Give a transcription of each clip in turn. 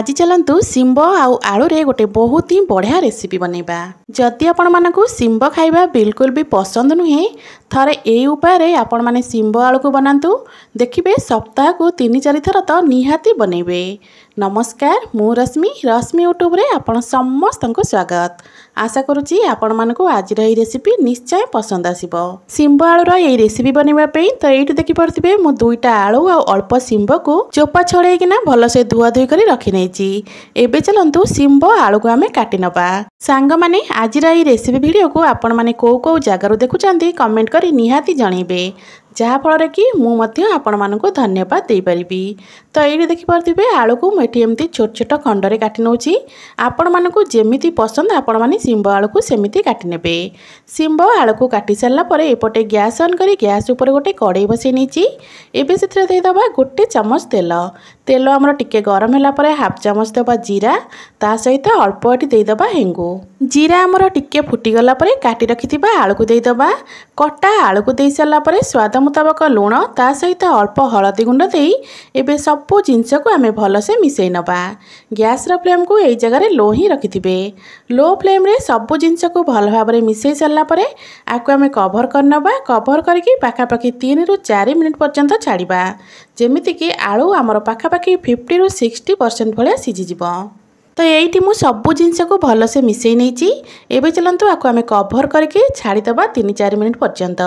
आज चलतु शिंब आउ आलू रे गोटे बहुत ही बढ़िया रेसिपी बनैबा। जदि आपण मानकु शिंब खाइबा बिल्कुल भी पसंद नुहे थरे ए उपाय आपण माने शिंब आलू को बनातु देखिबे सप्ताह को 3-4 थर तो निहाती बनैबे। नमस्कार मु रश्मि यूट्यूब रे आपण समस्त को स्वागत। आशा करुची आपण मानकु आज रे रेसिपी निश्चय पसंद आसीबो। शिंब आलू रो ए रेसिपी बनैबा पे तो एठी देखि परथिबे मु 2टा आलू आ अल्प शिंब को चोपा छड़े किना भल से धुआ धुई करी रखि नेची। एबे चलंतु शिंब आलू को आमे काटी नबा। सांग माने आज रे रेसिपी वीडियो को आपण माने को जगारु देखुचंती कमेंट करी निहाती जणैबे जहाँ फल कि मुझे आपण मानक धन्यवाद दे पारिबी। तो ये देखिपे आलू को मुझे एमती छोट छोट खंडरे काटी नौची। आपण मानक जेमिति पसंद आपण माने शिंब आलू को सेमिति काटी नेबे। शिंब आलू को काटी सारा पर एपटे गैस ऑन करी गैस ऊपर गोटे कड़ाई बसई नीची। एबे से देदबा गोटे चमच तेल। तेल आमर टिके गरम होला पर हाफ चमच देबा जीरा ता सहित अल्प एटी देदबा हेंगु। जीरा आमर टिके फुटीगला पर काटी रखिथिबा आलू को देदबा। कटा आलू को दे सारा पर स्वाद मुताबक लुण ता सहित अल्प हलदी गुंड दे एबे सबू जिनस को आमे भल से मिसई नबा। गैस रो फ्लेम को एई जगह लो ही रखिथिबे। लो फ्लेम रे सबू जिनस को भल भाव में मिसई सारा पर आकु आमे कवर करनबा। कवर करके पाखापाखि 3 ରୁ 4 मिनिट पर्यंत छाड़िबा जेमिति कि आलू आमर पाखापाखि 50 ରୁ 60% भलिया सिझी जिवो। तो ये मु सबू जिनस को भल से मिसई नहीं। एबे चलतु आपको आमे कवर करके छाड़ीदबा 3-4 मिनिट पर्यंत।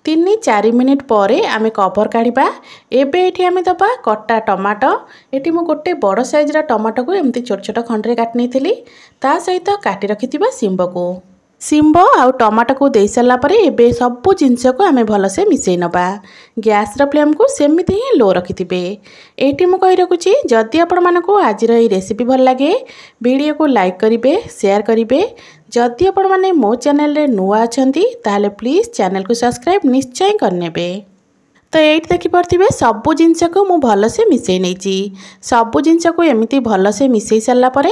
3-4 मिनिट पर आमे कवर काढ़ा। एबे एठी आमे दबा कटा टमाटो। एठी मु गोटे बड़ साइज रा टमाटो को एमती छोट छोट खंडरे काटी नेथिली ता सहित काटी रखिथिबा शिंब को। शिंब आउ टमाटो को दे सारा पर एबे सबू जिनस को आमे भल से मिसई नबा। गैस रा फ्लेम को सेमिति ही लो रखिथिबे। एठी मु कहि रखुची जदि आपण मानकु आज रे रेसिपी भल लागे वीडियो को लाइक करिवे शेयर करिवे। जदि आपण माने मो चैनल रे नुआ अछंती ताले प्लीज चैनल को सब्सक्राइब निश्चय करनेबे। तो ये देखिपे सबू जिनस को मु भल से मिसई नहीं। सबू जिनस को एमती भल से मिसई सारा पर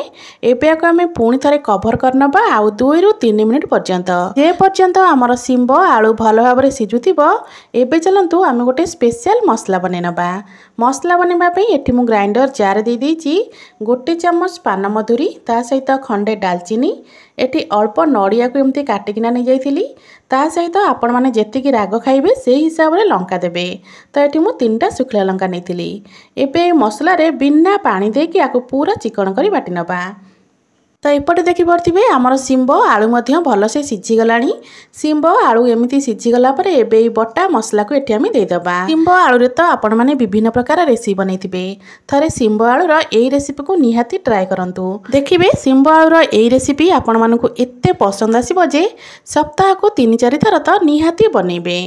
एबे आमे पुणी थरे कवर करनबा आउ 2 ରୁ 3 मिनिट पर्यंत। जे पर्यंत आमर शिंब आलू भल भाव में सिझुथिबो एबे चलंतु आमे गोटे स्पेशल मसला बनेनबा। मसला बनेबा पई एठी मु ग्राइंडर जार दे देची। गोटे चमच पान मधुरी ता सहित खंडे दालचीनी एठी अल्प नड़िया को एमती काटिकिना नहीं जाइथिली ता सहित आपण माने जेतिकी राग खाइबे से हिसाब रे लंका देबे। तो ये मु 3टा सुखला लंका नहीं। एबे मसला रे बिना पानी देकी आकु पूरा चिकन करी बाटी नबा। तो एपटे देखिपे आमर शिंब आलू भल से सिझीगलानी। शिंब आलू एमती सिझीगला पर एबे बटा मसला को एठी आमे देदबा। शिंब आलू रे तो आपण माने विभिन्न प्रकार रेसिपी बनैथिबे। थरे शिंब आलू रो एई रेसिपी को निहाती ट्राई करंतु। देखिबे शिंब आलू रो एई रेसिपी आपण मानकु एत्ते पसंद आसीबो जे सप्ताह को 3-4 थर तो निहाती बनैबे।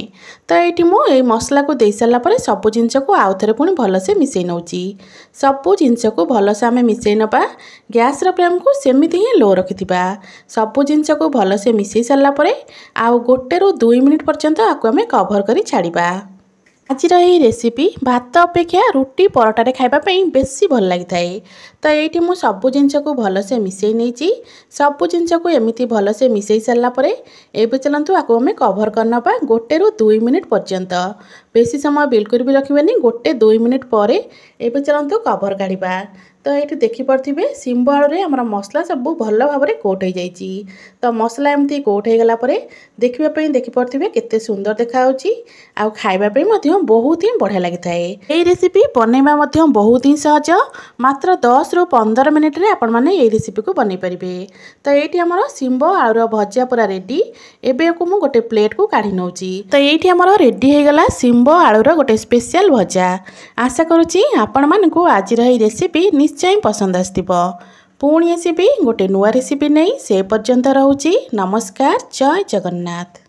तो एठी मु एई मसला को दे सारा पर सबू जिनस को आउ थरे पुणी भल से मिसई नउची। सबू जिनस को भल से आमे मिसई नबा। गैस रो फ्लेम को सेमिति ही लो रखिथिबा। सबू जिनस को भल से मिसई सारा पर आउ 1 ରୁ 2 मिनिट पर्यंत आकु आमे कवर करी छाड़िबा। आज ये रेसिपी भात अपेक्षा रुटी परोटा खाइबा पई बेसी भल लगी थाए। तो ये मु सबू जिनस को भल से मिसई नहीं। सबू जिनस को एमती भल से मिसई सारा पर एबे चलंतु आकु आमे कवर करनबा 1 ରୁ 2 मिनिट पर्यंत। बेसी समय बिल्कुल भी रखिबेनी। 1-2 मिनिट पर एबे चलंतु कवर काढ़िबा। तो ये देखिपे शिंब आलू रे हमर मसला सब भल भाव में कोट हो जाइए। तो मसला एमती कोट हो गला देखिए देखिपे केते सुंदर देखा आ खाइबा बहुत ही बढ़िया लगी थाए। ये रेसिपी बनैबा बहुत ही सहज। मात्र 10 ରୁ 15 मिनिट रे आपण माने ये रेसिपी को बनै परिबे। तो ये हमर शिंब आलू भजिया पूरा रेडी। एबे को मु गोटे प्लेट को काढ़ी नौची। तो ये हमर रेडी हो गला शिंब आलू गोटे स्पेशल भजा। आशा करुची आपण मानकु आज रे रेसिपी निश्चय पसंद आस्तिबो। पुणी आसीबी गोटे नुआ रेसिपी नहीं से पर्यंत रहूची। नमस्कार जय जगन्नाथ।